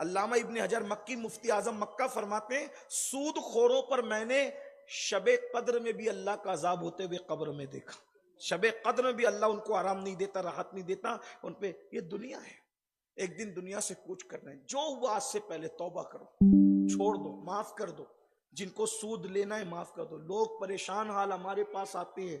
علامہ ابن حجر مکی مفتی اعظم مکہ فرماتے ہیں سود خوروں پر میں نے شب قدر میں بھی اللہ کا عذاب ہوتے ہوئے قبر میں دیکھا. شب قدر میں بھی اللہ ان کو آرام نہیں دیتا، راحت نہیں دیتا ان پہ. یہ دنیا ہے، ایک دن دنیا سے کوچ کرنا ہے. جو ہوا آج سے پہلے توبہ کرو، چھوڑ دو، معاف کر دو. جن کو سود لینا ہے معاف کر دو. لوگ پریشان حال ہمارے پاس آتے ہیں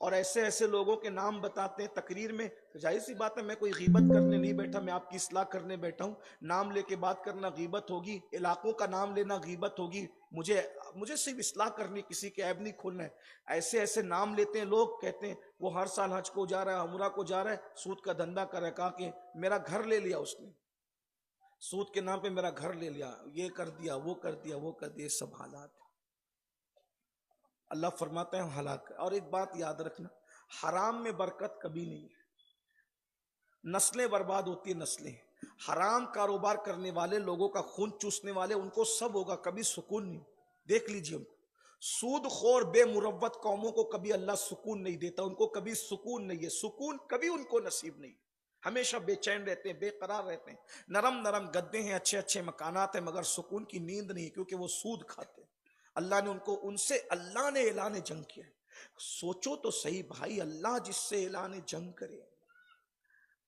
اور ایسے ایسے لوگوں کے نام بتاتے ہیں تقریر میں. ظاہر سی بات ہے میں کوئی غیبت کرنے نہیں بیٹھا، میں آپ کی اصلاح کرنے بیٹھا ہوں. نام لے کے بات کرنا غیبت ہوگی، علاقوں کا نام لینا غیبت ہوگی. مجھے صرف اصلاح کرنی، کسی کے عیب نہیں کھولنا ہے. ایسے ایسے نام لیتے ہیں لوگ، کہتے ہیں وہ ہر سال حج کو جا رہا ہے، عمرہ کو جا رہا ہے، سود کا دھندا کر رہا ہے. کہا کہ میرا گھر لے لیا اس نے، سود کے نام پہ میرا گھر لے لیا، یہ کر دیا، وہ کر دیا، وہ کر دیا. سب حالات اللہ فرماتا ہے ہلاک. اور ایک بات یاد رکھنا، حرام میں برکت کبھی نہیں ہے. نسلیں برباد ہوتی ہیں، نسلیں. حرام کاروبار کرنے والے لوگوں کا خون چوسنے والے، ان کو سب ہوگا، کبھی سکون نہیں. دیکھ لیجئے ان کو. سود خور بے مروت قوموں کو کبھی اللہ سکون نہیں دیتا، ان کو کبھی سکون نہیں ہے. سکون کبھی ان کو نصیب نہیں. ہمیشہ بے چین رہتے ہیں، بے قرار رہتے ہیں. نرم نرم گدے ہیں، اچھے اچھے مکانات ہیں، مگر سکون کی نیند نہیں، کیونکہ وہ سود کھاتے ہیں. اللہ نے ان سے اللہ نے اعلان جنگ کیا ہے. سوچو تو صحیح بھائی، اللہ جس سے اعلان جنگ کرے،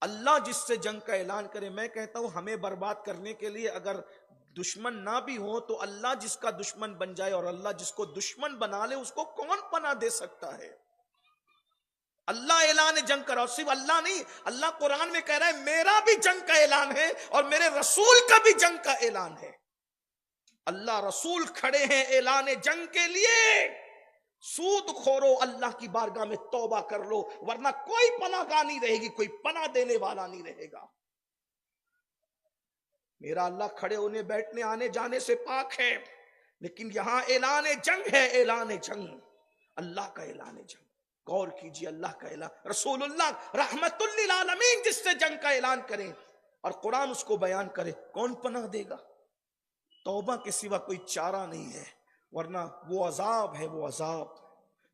اللہ جس سے جنگ کا اعلان کرے. میں کہتا ہوں ہمیں برباد کرنے کے لیے اگر دشمن نہ بھی ہو تو اللہ جس کا دشمن بن جائے، اور اللہ جس کو دشمن بنا لے اس کو کون پناہ دے سکتا ہے. اللہ اعلان جنگ کرا. اور صرف اللہ نہیں، اللہ قرآن میں کہہ رہا ہے میرا بھی جنگ کا اعلان ہے اور میرے رسول کا بھی جنگ کا اعلان ہے. اللہ رسول کھڑے ہیں اعلان جنگ کے لیے. سود خورو اللہ کی بارگاہ میں توبہ کر لو، ورنہ کوئی پناہ گاہ نہیں رہے گی، کوئی پناہ دینے والا نہیں رہے گا. میرا اللہ کھڑے ہونے بیٹھنے آنے جانے سے پاک ہے، لیکن یہاں اعلان جنگ ہے. اعلان جنگ، اللہ کا اعلان جنگ. غور کیجئے، اللہ کا اعلان. رسول اللہ رحمت للعالمین جس سے جنگ کا اعلان کریں اور قرآن اس کو بیان کرے، کون پناہ دے گا؟ توبہ کے سوا کوئی چارہ نہیں ہے، ورنہ وہ عذاب ہے، وہ عذاب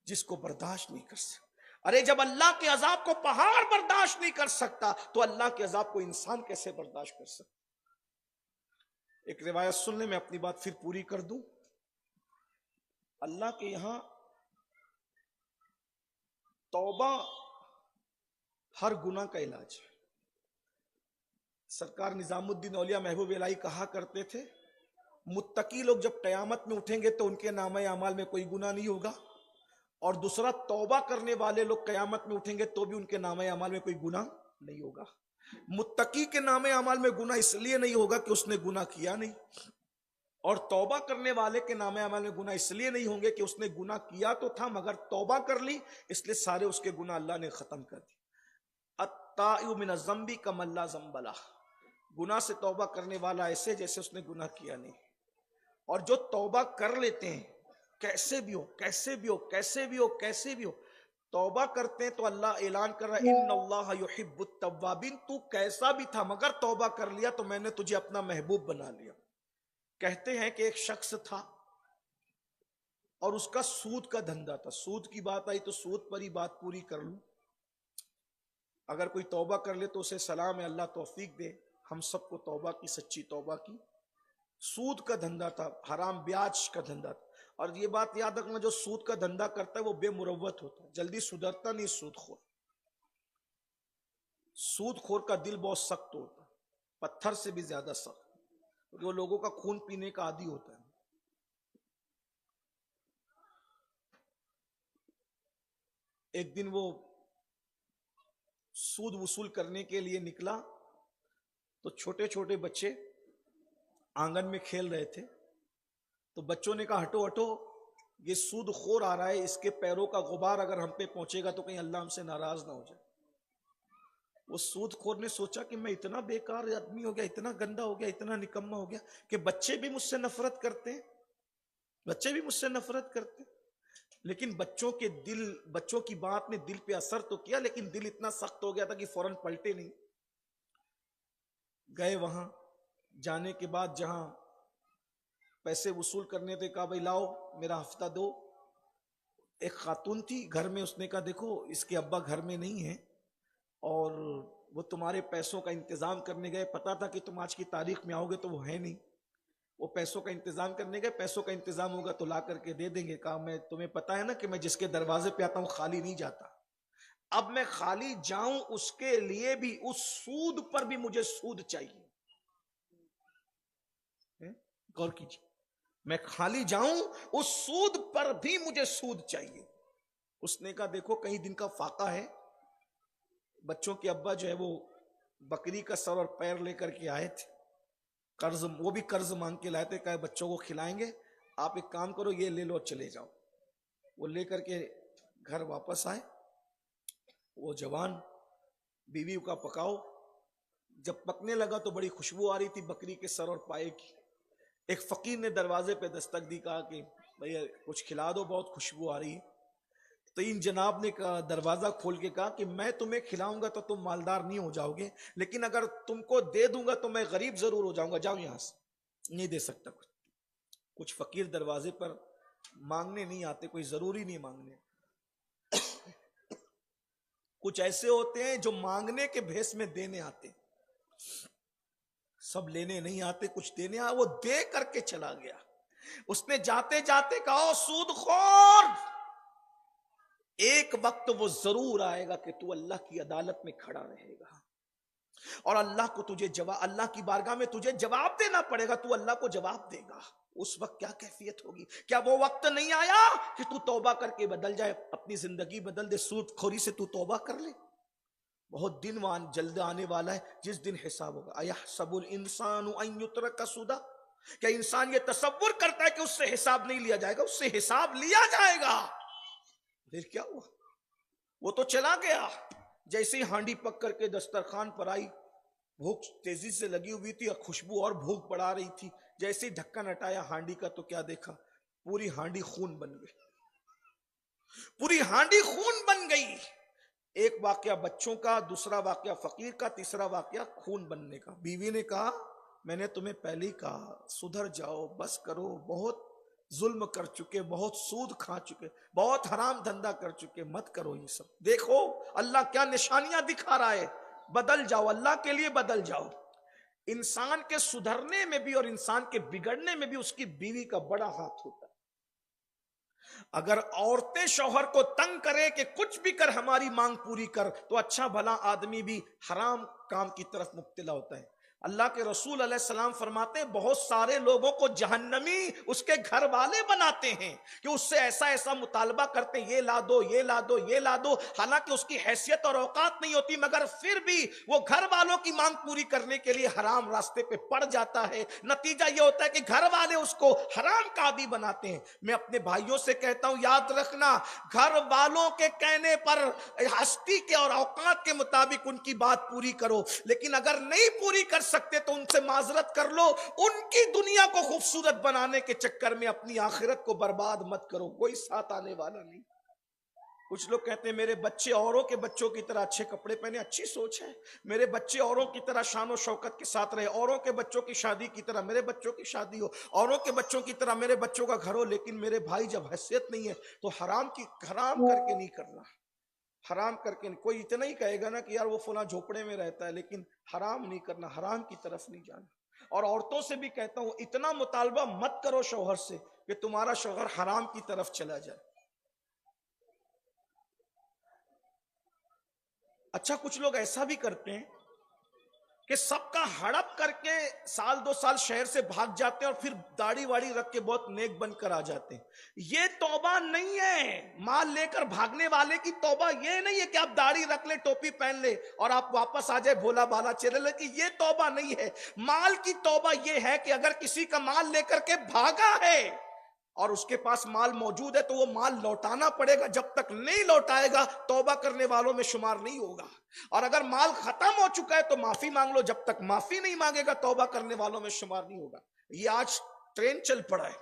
جس کو برداشت نہیں کر سکتا. ارے جب اللہ کے عذاب کو پہاڑ برداشت نہیں کر سکتا تو اللہ کے عذاب کو انسان کیسے برداشت کر سکتا؟ ایک روایت سن لیں، میں اپنی بات پھر پوری کر دوں. اللہ کے یہاں توبہ ہر گناہ کا علاج ہے. سرکار نظام الدین اولیاء محبوب الہی کہا کرتے تھے متقی لوگ جب قیامت میں اٹھیں گے تو ان کے نامہ اعمال میں کوئی گناہ نہیں ہوگا، اور دوسرا توبہ کرنے والے لوگ قیامت میں اٹھیں گے تو بھی ان کے نامہ اعمال میں کوئی گناہ نہیں ہوگا. متقی کے نامہ اعمال میں گناہ اس لیے نہیں ہوگا کہ اس نے گناہ کیا نہیں، اور توبہ کرنے والے کے نامہ اعمال میں گناہ اس لیے نہیں ہوں گے کہ اس نے گناہ کیا تو تھا مگر توبہ کر لی، اس لیے سارے اس کے گناہ اللہ نے ختم کر دی. التائب من الذنب کمن لا ذنب لہ. گناہ سے توبہ کرنے والا ایسے جیسے اس نے گناہ کیا نہیں. اور جو توبہ کر لیتے ہیں کیسے بھی ہو، کیسے بھی ہو، کیسے بھی ہو، کیسے بھی ہو، توبہ کرتے ہیں تو اللہ اعلان کر رہا ہے ان اللہ یحب التوابین. تو کیسا بھی تھا مگر توبہ کر لیا تو میں نے تجھے اپنا محبوب بنا لیا. کہتے ہیں کہ ایک شخص تھا اور اس کا سود کا دھندا تھا. سود کی بات آئی تو سود پر ہی بات پوری کر لوں. اگر کوئی توبہ کر لے تو اسے سلام ہے، اللہ توفیق دے ہم سب کو توبہ کی، سچی توبہ کی. سود کا دھندا تھا، حرام بیاج کا دھندا تھا. اور یہ بات یاد رکھنا جو سود کا دھندا کرتا ہے وہ بے مروت ہوتا ہے، جلدی سدھرتا نہیں. سود خور کا دل بہت سخت ہوتا ہے، پتھر سے بھی زیادہ سخت، کیونکہ وہ لوگوں کا خون پینے کا عادی ہوتا ہے. ایک دن وہ سود وصول کرنے کے لیے نکلا تو چھوٹے چھوٹے بچے آنگن میں کھیل رہے تھے. تو بچوں نے کہا ہٹو ہٹو، یہ سود خور آ رہا ہے، اس کے پیروں کا غبار اگر ہم پہ پہنچے گا تو کہیں اللہ ہم سے ناراض نہ ہو جائے. وہ سود خور نے سوچا کہ میں اتنا بیکار آدمی ہو گیا، اتنا گندا ہو گیا، اتنا نکما ہو گیا کہ بچے بھی مجھ سے نفرت کرتے ہیں، بچے بھی مجھ سے نفرت کرتے ہیں. لیکن بچوں کی بات نے دل پہ اثر تو کیا، لیکن دل اتنا سخت ہو گیا تھا کہ فوراً پلٹے نہیں. گئے وہاں، جانے کے بعد جہاں پیسے وصول کرنے تھے کہا بھائی لاؤ میرا ہفتہ دو. ایک خاتون تھی گھر میں، اس نے کہا دیکھو اس کے ابا گھر میں نہیں ہیں اور وہ تمہارے پیسوں کا انتظام کرنے گئے، پتا تھا کہ تم آج کی تاریخ میں آؤ گے، تو وہ ہے نہیں، وہ پیسوں کا انتظام کرنے گئے، پیسوں کا انتظام ہوگا تو لا کر کے دے دیں گے۔ کہا میں تمہیں پتا ہے نا کہ میں جس کے دروازے پہ آتا ہوں خالی نہیں جاتا، اب میں خالی جاؤں اس کے لیے بھی اس سود پر بھی مجھے سود چاہیے۔ غور کیجیے، میں خالی جاؤں اس سود پر بھی مجھے سود چاہیے۔ اس نے کہا دیکھو کئی دن کا فاقہ ہے، بچوں کے ابا جو ہے وہ بکری کا سر اور پیر لے کر کے آئے تھے، قرض، وہ بھی قرض مانگ کے لائے تھے، کہا بچوں کو کھلائیں گے، آپ ایک کام کرو یہ لے لو چلے جاؤ۔ وہ لے کر کے گھر واپس آئے، وہ جوان بیوی کا پکاؤ، جب پکنے لگا تو بڑی خوشبو آ رہی تھی بکری کے سر اور پائے کی۔ ایک فقیر نے دروازے پہ دستک دی، کہا کہ بھئی کچھ کھلا دو، بہت خوشبو آ رہی ہے۔ تو ان جناب نے دروازہ کھول کے کہا کہ میں تمہیں کھلاؤں گا تو تم مالدار نہیں ہو جاؤ گے، لیکن اگر تم کو دے دوں گا تو میں غریب ضرور ہو جاؤں گا، جاؤ یہاں سے، نہیں دے سکتا۔ کچھ فقیر دروازے پر مانگنے نہیں آتے، کوئی ضروری نہیں مانگنے، کچھ ایسے ہوتے ہیں جو مانگنے کے بھیس میں دینے آتے، سب لینے نہیں آتے، کچھ دینے آئے، وہ دے کر کے چلا گیا۔ اس نے جاتے جاتے کہا سود خور، ایک وقت وہ ضرور آئے گا کہ تو اللہ کی عدالت میں کھڑا رہے گا اور اللہ کو تجھے جواب، اللہ کی بارگاہ میں تجھے جواب دینا پڑے گا، تو اللہ کو جواب دے گا۔ اس وقت کیا کیفیت ہوگی؟ کیا وہ وقت نہیں آیا کہ تو توبہ کر کے بدل جائے، اپنی زندگی بدل دے، سود خوری سے تو توبہ کر لے؟ بہت دن وہاں جلد آنے والا ہے جس دن حساب ہوگا۔ اَيَحْسَبُ الْإِنسَانُ أَن يُتْرَكَ سُدًى، کیا انسان یہ تصور کرتا ہے کہ اس سے حساب نہیں لیا جائے گا؟ اس سے حساب لیا جائے گا۔ پھر کیا ہوا؟ وہ تو چلا گیا، جیسے ہی ہانڈی پک کر کے دسترخوان پر آئی، بھوک تیزی سے لگی ہوئی تھی اور خوشبو اور بھوک بڑھا رہی تھی، جیسے ہی ڈھکن ہٹایا ہانڈی کا تو کیا دیکھا؟ پوری ہانڈی خون بن گئی، پوری ہانڈی خون بن گئی۔ ایک واقعہ بچوں کا، دوسرا واقعہ فقیر کا، تیسرا واقعہ خون بننے کا۔ بیوی نے کہا میں نے تمہیں پہلے ہی کہا سدھر جاؤ، بس کرو، بہت ظلم کر چکے، بہت سود کھا چکے، بہت حرام دھندا کر چکے، مت کرو یہ سب۔ دیکھو اللہ کیا نشانیاں دکھا رہا ہے، بدل جاؤ، اللہ کے لیے بدل جاؤ۔ انسان کے سدھرنے میں بھی اور انسان کے بگڑنے میں بھی اس کی بیوی کا بڑا ہاتھ ہوتا ہے۔ اگر عورتیں شوہر کو تنگ کرے کہ کچھ بھی کر ہماری مانگ پوری کر، تو اچھا بھلا آدمی بھی حرام کام کی طرف مبتلا ہوتا ہے۔ اللہ کے رسول علیہ السلام فرماتے ہیں بہت سارے لوگوں کو جہنمی اس کے گھر والے بناتے ہیں کہ اس سے ایسا ایسا مطالبہ کرتے ہیں، یہ لا دو، یہ لا دو، یہ لا دو، حالانکہ اس کی حیثیت اور اوقات نہیں ہوتی، مگر پھر بھی وہ گھر والوں کی مانگ پوری کرنے کے لیے حرام راستے پہ پڑ جاتا ہے۔ نتیجہ یہ ہوتا ہے کہ گھر والے اس کو حرام کا عادی بناتے ہیں۔ میں اپنے بھائیوں سے کہتا ہوں یاد رکھنا، گھر والوں کے کہنے پر ہستی کے اور اوقات کے مطابق ان کی بات پوری کرو، لیکن اگر نہیں پوری کر سکتے تو ان سے معذرت کر لو۔ ان کی دنیا کو خوبصورت بنانے کے چکر میں اپنی آخرت کو برباد مت کرو، کوئی ساتھ آنے والا نہیں۔ کچھ لوگ کہتے ہیں میرے بچے اوروں کے بچوں کی طرح اچھے کپڑے پہنے، اچھی سوچ ہے، میرے بچے اوروں کی طرح شان و شوکت کے ساتھ رہے، اوروں کے بچوں کی شادی کی طرح میرے بچوں کی شادی ہو، اوروں کے بچوں کی طرح میرے بچوں کا گھر ہو۔ لیکن میرے بھائی جب حیثیت نہیں ہے تو حرام کر کے نہیں کرنا، حرام کر کے کوئی اتنا ہی کہے گا نا کہ یار وہ فلاں جھوپڑے میں رہتا ہے، لیکن حرام نہیں کرنا، حرام کی طرف نہیں جانا۔ اور عورتوں سے بھی کہتا ہوں اتنا مطالبہ مت کرو شوہر سے کہ تمہارا شوہر حرام کی طرف چلا جائے۔ اچھا کچھ لوگ ایسا بھی کرتے ہیں کہ سب کا ہڑپ کر کے سال دو سال شہر سے بھاگ جاتے ہیں اور پھر داڑھی واڑی رکھ کے بہت نیک بن کر آ جاتے ہیں۔ یہ توبہ نہیں ہے، مال لے کر بھاگنے والے کی توبہ یہ نہیں ہے کہ آپ داڑھی رکھ لیں، ٹوپی پہن لیں اور آپ واپس آ جائے بھولا بالا چہرے لے کے، یہ توبہ نہیں ہے۔ مال کی توبہ یہ ہے کہ اگر کسی کا مال لے کر کے بھاگا ہے اور اس کے پاس مال موجود ہے تو وہ مال لوٹانا پڑے گا، جب تک نہیں لوٹائے گا توبہ کرنے والوں میں شمار نہیں ہوگا۔ اور اگر مال ختم ہو چکا ہے تو معافی مانگ لو، جب تک معافی نہیں مانگے گا توبہ کرنے والوں میں شمار نہیں ہوگا۔ یہ آج ٹرین چل پڑا ہے،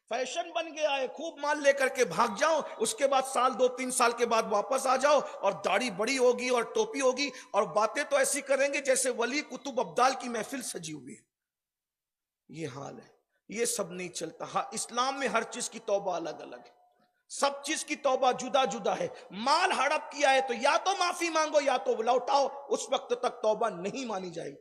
فیشن بن گیا ہے، خوب مال لے کر کے بھاگ جاؤ، اس کے بعد سال دو تین سال کے بعد واپس آ جاؤ اور داڑھی بڑی ہوگی اور ٹوپی ہوگی اور باتیں تو ایسی کریں گے جیسے ولی کتب ابدال کی محفل سجی ہوئی ہے۔ یہ حال ہے، یہ سب نہیں چلتا۔ ہاں اسلام میں ہر چیز کی توبہ الگ الگ ہے۔ سب چیز کی توبہ جدا جدا ہے. مال ہڑپ کیا ہے تو یا تو معافی مانگو یا تو لوٹاؤ, اس وقت تک توبہ نہیں مانی جائے گی.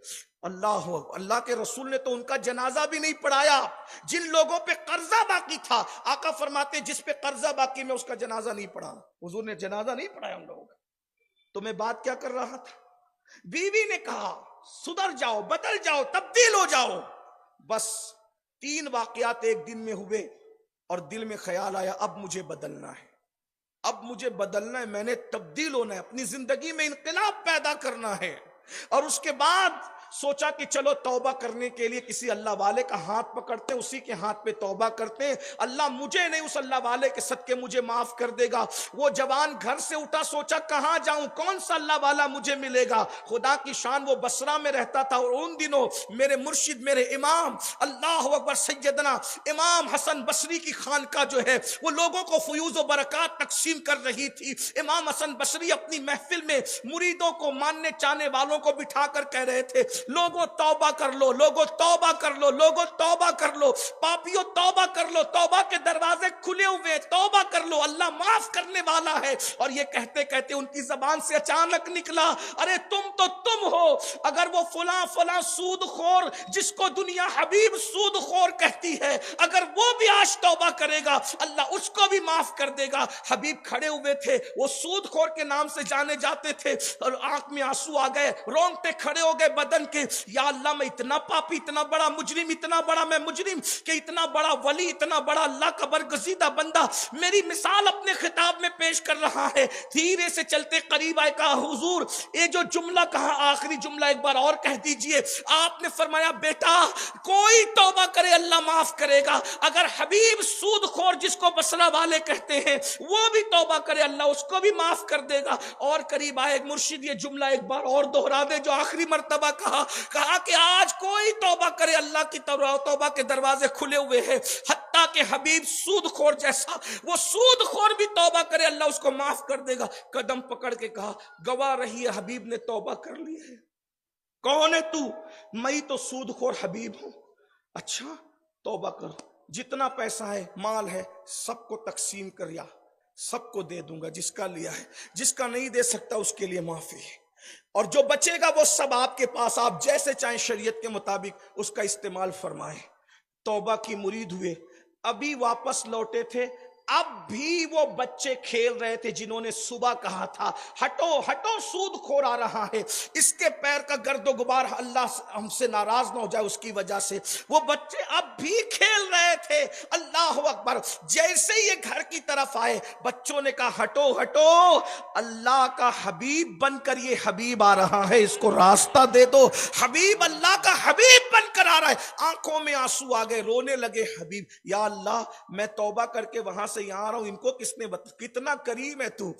اللہ کے رسول نے تو ان کا جنازہ بھی نہیں پڑھایا. جن لوگوں پہ قرضہ باقی تھا, آقا فرماتے جس پہ قرضہ باقی میں اس کا جنازہ نہیں پڑھا. حضور نے جنازہ نہیں پڑھایا ان لوگوں کا. تو میں بات کیا کر رہا تھا, بیوی نے کہا سدھر جاؤ, بدل جاؤ, تبدیل ہو جاؤ. بس 3 واقعات ایک دن میں ہوئے اور دل میں خیال آیا اب مجھے بدلنا ہے, اب مجھے بدلنا ہے, میں نے تبدیل ہونا ہے, اپنی زندگی میں انقلاب پیدا کرنا ہے. اور اس کے بعد سوچا کہ چلو توبہ کرنے کے لیے کسی اللہ والے کا ہاتھ پکڑتے ہیں, اسی کے ہاتھ پہ توبہ کرتے ہیں. اللہ مجھے نہیں, اس اللہ والے کے صدقے مجھے معاف کر دے گا. وہ جوان گھر سے اٹھا, سوچا کہاں جاؤں, کون سا اللہ والا مجھے ملے گا. خدا کی شان وہ بصرہ میں رہتا تھا, اور ان دنوں میرے مرشد, میرے امام, اللہ اکبر, سیدنا امام حسن بصری کی خانقاہ جو ہے وہ لوگوں کو فیوز و برکات تقسیم کر رہی تھی. امام حسن بصری اپنی محفل میں مریدوں کو, ماننے چاہنے والوں کو بٹھا کر کہہ رہے تھے لوگوں توبہ کر لو, لوگوں توبہ کر لو, لوگوں توبہ کر لو, پاپیوں توبہ کر لو, توبہ کے دروازے کھلے ہوئے, توبہ کر لو, اللہ معاف کرنے والا ہے. اور یہ کہتے کہتے ان کی زبان سے اچانک نکلا, ارے تم تو تم ہو, اگر وہ فلاں فلاں سود خور جس کو دنیا حبیب سود خور کہتی ہے, اگر وہ بھی آج توبہ کرے گا اللہ اس کو بھی معاف کر دے گا. حبیب کھڑے ہوئے تھے, وہ سود خور کے نام سے جانے جاتے تھے, اور آنکھ میں آنسو آ گئے, رونگٹے کھڑے ہو گئے بدن کے. یا اللہ میں اتنا پاپی, اتنا بڑا مجرم, اتنا بڑا میں مجرم کہ اتنا بڑا ولی, اتنا بڑا اللہ کا برگزیدہ بندہ میری مثال اپنے خطاب میں پیش کر رہا ہے. دھیرے سے چلتے قریب آئے, کہا حضور یہ جو جملہ کہا آخری جملہ ایک بار اور کہہ دیجئے. آپ نے فرمایا بیٹا کوئی توبہ کرے اللہ معاف کرے گا, اگر حبیب سود خور جس کو بصرہ والے کہتے ہیں وہ بھی توبہ کرے اللہ اس کو بھی معاف کر دے گا. اور قریب آئے مرشد یہ جملہ ایک بار اور دوہرا دے جو آخری مرتبہ کہا کہ آج کوئی توبہ کرے اللہ کی توبہ کے دروازے کھلے ہوئے ہیں, حتیٰ کہ حبیب سود خور جیسا وہ سود خور بھی توبہ کرے اللہ اس کو معاف کر دے گا. قدم پکڑ کے کہا گواہ رہی ہے حبیب نے توبہ کر لی ہے. کون ہے تو؟ میں تو سود خور حبیب ہوں. اچھا توبہ کر, جتنا پیسہ ہے مال ہے سب کو تقسیم کر, یا سب کو دے دوں گا جس کا لیا ہے, جس کا نہیں دے سکتا اس کے لیے معافی ہے, اور جو بچے گا وہ سب آپ کے پاس, آپ جیسے چاہیں شریعت کے مطابق اس کا استعمال فرمائیں. توبہ کی مرید ہوئے, ابھی واپس لوٹے تھے, اب بھی وہ بچے کھیل رہے تھے جنہوں نے صبح کہا تھا ہٹو ہٹو سود خور آ رہا ہے, اس کے پیر کا گرد و غبار اللہ ہم سے ناراض نہ ہو جائے اس کی وجہ سے. وہ بچے اب بھی کھیل رہے تھے. اللہ اکبر, جیسے ہی یہ گھر کی طرف آئے بچوں نے کہا ہٹو ہٹو, اللہ کا حبیب بن کر یہ حبیب آ رہا ہے, اس کو راستہ دے دو. حبیب اللہ کا حبیب بن کر آ رہا ہے. آنکھوں میں آنسو آ گئے, رونے لگے. حبیب یا اللہ میں توبہ کر کے وہاں سے یہاں آ رہا ہوں, ان کو کس نے کتنا کریم ہے تو,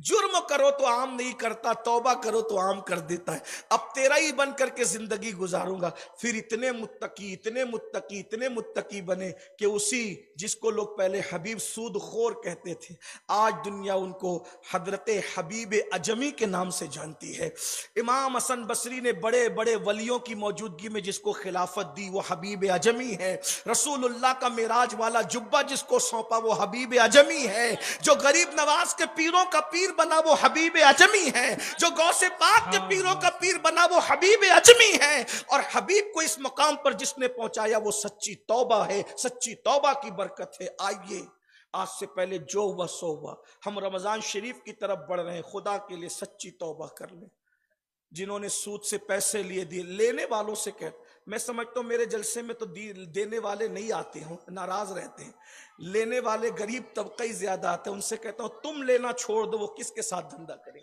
جرم کرو تو عام نہیں کرتا, توبہ کرو تو عام کر دیتا ہے. اب تیرا ہی بن کر کے زندگی گزاروں گا. پھر اتنے متقی اتنے متقی اتنے متقی بنے کہ اسی جس کو لوگ پہلے حبیب سود خور کہتے تھے آج دنیا ان کو حضرت حبیب اجمی کے نام سے جانتی ہے. امام حسن بصری نے بڑے بڑے ولیوں کی موجودگی میں جس کو خلافت دی وہ حبیب اجمی ہے. رسول اللہ کا معراج والا جبہ جس کو سونپا وہ حبیب اجمی ہے. جو غریب نواز کے پیروں کا پیر بنا وہ حبیب اجمی ہے. جو غوث پاک کے پیروں کا پیر بنا وہ حبیب اجمی ہے. اور حبیب کو اس مقام پر جس نے پہنچایا وہ سچی توبہ ہے, سچی توبہ کی برکت ہے. آئیے آج سے پہلے جو ہوا سو ہوا, ہم رمضان شریف کی طرف بڑھ رہے ہیں, خدا کے لیے سچی توبہ کر لیں. جنہوں نے سود سے پیسے لیے دیے, لینے والوں سے کہتے, میں سمجھتا ہوں میرے جلسے میں تو دینے والے نہیں آتے ہوں, ناراض رہتے ہیں. لینے والے غریب طبقہ ہی زیادہ آتے ہیں. ان سے کہتا ہوں تم لینا چھوڑ دو, وہ کس کے ساتھ دھندا کریں.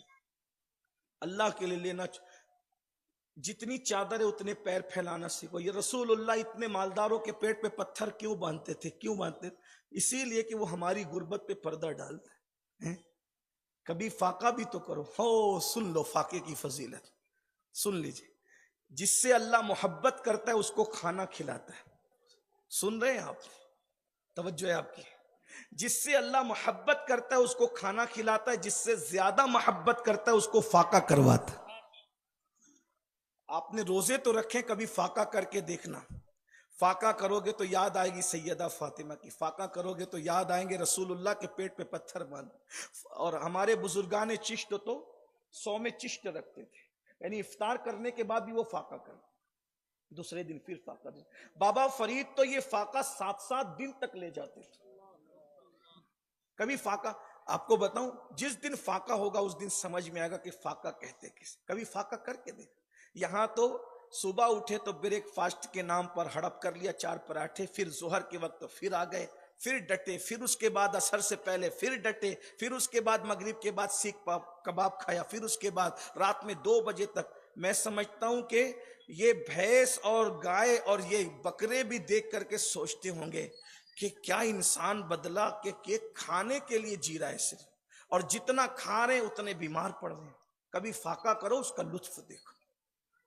اللہ کے لیے لینا جتنی چادر ہے اتنے پیر پھیلانا سیکھو. یہ رسول اللہ اتنے مالداروں کے پیٹ پہ پتھر کیوں باندھتے تھے؟ کیوں باندھتے تھے؟ اسی لیے کہ وہ ہماری غربت پہ پردہ ڈالتے ہیں. کبھی فاقہ بھی تو کرو. ہو سن لو فاقے کی فضیلت, سن لیجئے. جس سے اللہ محبت کرتا ہے اس کو کھانا کھلاتا ہے. سن رہے ہیں آپ؟ توجہ ہے آپ کی. جس سے اللہ محبت کرتا ہے اس کو کھانا کھلاتا ہے, جس سے زیادہ محبت کرتا ہے اس کو فاقہ کرواتا ہے. آپ نے روزے تو رکھے, کبھی فاقہ کر کے دیکھنا. فاقہ کرو گے تو یاد آئے گی سیدہ فاطمہ کی، فاقہ کرو گے تو یاد آئیں گے رسول اللہ کے پیٹ پہ پتھر باندھ. اور ہمارے بزرگان چشت تو 100 میں چشت رکھتے تھے، یعنی افطار کرنے کے بعد بھی وہ فاقہ کرتے، دوسرے دن پھر فاقہ دیں. بابا فرید تو یہ فاقہ 7 دن تک لے جاتے تھے. کبھی فاقہ، آپ کو بتاؤں، جس دن فاقہ ہوگا اس دن سمجھ میں آئے گا کہ فاقہ کہتے کس. کبھی فاقہ کر کے دیکھ. یہاں تو صبح اٹھے تو بریک فاسٹ کے نام پر ہڑپ کر لیا 4 پراٹھے، پھر ظہر کے وقت پھر آ گئے، پھر ڈٹے، پھر اس کے بعد عصر سے پہلے پھر ڈٹے، پھر اس کے بعد مغرب کے بعد سیخ کباب کھایا، پھر اس کے بعد رات میں 2 بجے تک. میں سمجھتا ہوں کہ یہ بھینس اور گائے اور یہ بکرے بھی دیکھ کر کے سوچتے ہوں گے کہ کیا انسان بدلا کہ کھانے کے لیے جی رہا ہے صرف، اور جتنا کھا رہے ہیں اتنے بیمار پڑ رہے ہیں. کبھی فاقہ کرو، اس کا لطف دیکھو.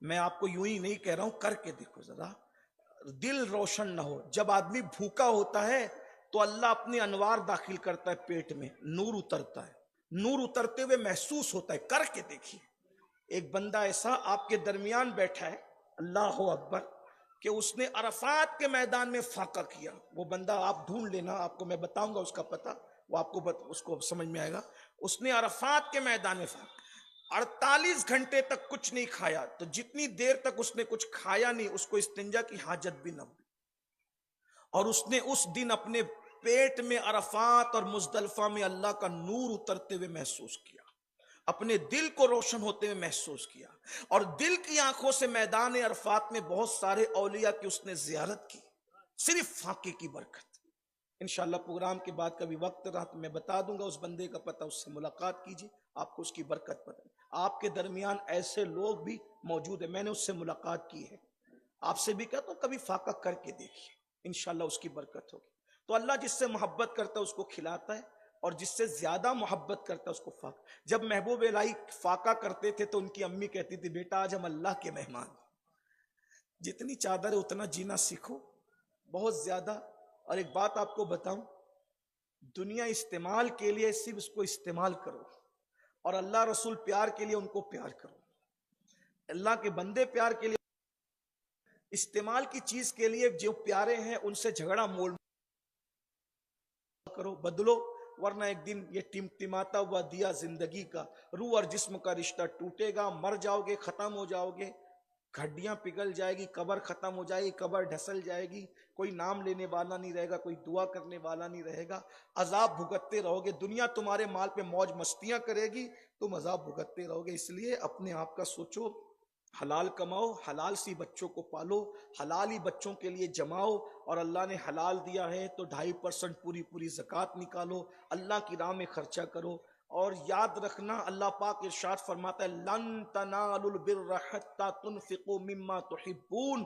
میں آپ کو یوں ہی نہیں کہہ رہا ہوں، کر کے دیکھو ذرا، دل روشن نہ ہو. جب آدمی بھوکا ہوتا ہے تو اللہ اپنے انوار داخل کرتا ہے پیٹ میں، نور اترتا ہے، نور اترتے ہوئے محسوس ہوتا ہے. کر کے دیکھیے. ایک بندہ ایسا آپ کے درمیان بیٹھا ہے، اللہ اکبر، کہ اس نے عرفات کے میدان میں فاقہ کیا. وہ بندہ آپ ڈھونڈ لینا، آپ کو میں بتاؤں گا اس کا پتہ، وہ آپ کو اس کو سمجھ میں آئے گا. اس نے عرفات کے میدان میں فاقہ 48 گھنٹے تک کچھ نہیں کھایا. تو جتنی دیر تک اس نے کچھ کھایا نہیں، اس کو استنجا کی حاجت بھی نہ ہوئی. اور اس نے اس دن اپنے پیٹ میں عرفات اور مزدلفہ میں اللہ کا نور اترتے ہوئے محسوس کیا، اپنے دل کو روشن ہوتے ہوئے محسوس کیا. اور دل کی آنکھوں سے میدان عرفات میں بہت سارے اولیاء کی اس نے زیارت کی، صرف فاقے کی برکت. انشاءاللہ پروگرام کے بعد کبھی وقت رہا تو میں بتا دوں گا اس بندے کا پتہ، اس سے ملاقات کیجیے، آپ کو اس کی برکت پتہ. آپ کے درمیان ایسے لوگ بھی موجود ہیں، میں نے اس سے ملاقات کی ہے. آپ سے بھی کہتا ہوں کبھی فاقہ کر کے دیکھیے، انشاءاللہ اس کی برکت ہوگی. تو اللہ جس سے محبت کرتا ہے اس کو کھلاتا ہے، اور جس سے زیادہ محبت کرتا ہے اس کو فاقہ. جب محبوب الہی فاقہ کرتے تھے تو ان کی امی کہتی تھی بیٹا آج ہم اللہ کے مہمان، جتنی چادر ہے اتنا جینا سیکھو، بہت زیادہ. اور ایک بات آپ کو بتاؤں، دنیا استعمال کے لیے صرف اس کو استعمال کرو، اور اللہ رسول پیار کے لیے ان کو پیار کرو. اللہ کے بندے پیار کے لیے، استعمال کی چیز کے لیے جو پیارے ہیں ان سے جھگڑا مول کرو، بدلو، ورنہ ایک دن یہ ٹمٹماتا ہوا دیا زندگی کا، روح اور جسم کا رشتہ ٹوٹے گا، مر جاؤ گے، ختم ہو جاؤ گے، ہڈیاں پگھل جائے گی، قبر ختم ہو جائے گی، قبر ڈھسل جائے گی، کوئی نام لینے والا نہیں رہے گا، کوئی دعا کرنے والا نہیں رہے گا. عذاب بھگتتے رہو گے. دنیا تمہارے مال پہ موج مستیاں کرے گی، تم عذاب بھگتتے رہو گے. اس لیے اپنے آپ کا سوچو، حلال کماؤ، حلال سی بچوں کو پالو، حلال ہی بچوں کے لیے جماؤ. اور اللہ نے حلال دیا ہے تو 2.5% پوری زکوٰۃ نکالو، اللہ کی راہ میں خرچہ کرو. اور یاد رکھنا اللہ پاک ارشاد فرماتا ہے لن تنالوا البر حتى تنفقوا مما تحبون،